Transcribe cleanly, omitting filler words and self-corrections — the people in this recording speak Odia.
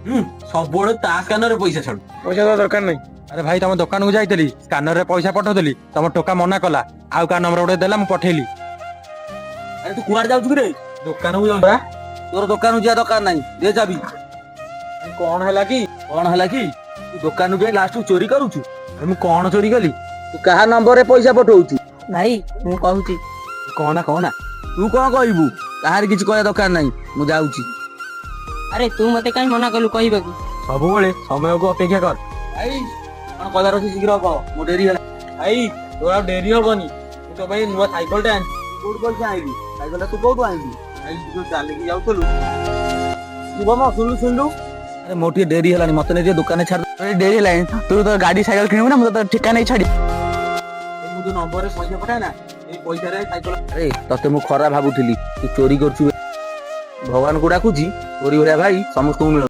ସବୁବେଳେ ତା ସ୍କାନରରେ ପଇସା ଛାଡୁ। ପଇସା ଦେବା ଦରକାର ନାହିଁ। ଆରେ ଭାଇ ତମ ଦୋକାନକୁ ଯାଇଥିଲି ସ୍କାନରରେ ପଇସା ପଠଉଥିଲି ତମ ଟୋକା ମନା କଲା ଆଉ କାହା ନମ୍ବର ଗୋଟେ ଦେଲା ମୁଁ ପଠେଇଲି। ଆରେ ତୁ କୁଆଡେ ଯାଉଛୁ କିରେ? ଦୋକାନକୁ ଯାଉଛୁ ବା। ତୋର ଦୋକାନକୁ ଯିବା ଦରକାର ନାହିଁ, ଦେ ଚାବି। କଣ ହେଲା କି? କଣ ହେଲା କି? ତୁ ଦୋକାନକୁ ଯାଇ ଲାଷ୍ଟକୁ ଚୋରି କରୁଛୁ। ଆରେ ମୁଁ କଣ ଚୋରି କଲି? ତୁ କାହା ନମ୍ବରରେ ପଇସା ପଠଉଛୁ? ଭାଇ ମୁଁ କହୁଛି। କହନା କହନା, ତୁ କଣ କହିବୁ? କାହାର କିଛି କହିବା ଦରକାର ନାହିଁ, ମୁଁ ଯାଉଛି। ଆରେ ତୁ ମତେ କାହିଁ ମନା କଲୁ କହିବାକୁ? ସବୁବେଳେ ସମୟକୁ ଅପେକ୍ଷା କର। ଭାଇ କଣ କହିବାର ଅଛି ଶୀଘ୍ର କହ, ମୁଁ ଡେରି ହେଲା। ଭାଇ ତୋର ଆଉ ଡେରି ହବନି, ମୁଁ ତୋ ପାଇଁ ନୂଆ ସାଇକେଲଟେ ଆଣିଛି। କୋଉଠୁ ପଇସା ଆଣିଲି? ସାଇକେଲଟା ତୁ କୋଉଠୁ ଆଣିଲୁ? ଭାଇ ତୁ ଚାଲିକି ଯାଉଥିଲୁ। ଶୁଭମ ଶୁଣିଲୁ। ଆରେ ମୋର ଟିକେ ଡେରି ହେଲାଣି, ମତେ ନେଇ ଟିକେ ଦୋକାନରେ ଛାଡ। ଡେରି ହେଲାଣି, ତୁ ତ ଗାଡି ସାଇକେଲ କିଣିବୁ ନା, ମୁଁ ତ ଠିକା ନେଇ ଛାଡି। ମୁଁ ଯୋଉ ନମ୍ବରରେ ପଇସା ପଠାଏ ନା, ଏଇ ପଇସାରେ ସାଇକେଲ। ଆରେ ତତେ ମୁଁ ଖରାପ ଭାବୁଥିଲି, ତୁ ଚୋରି କରୁଛୁ। ଭଗବାନଙ୍କୁ ଡାକୁଛି ତୋରି ଭଳିଆ ଭାଇ ସମସ୍ତଙ୍କୁ ମିଳୁ।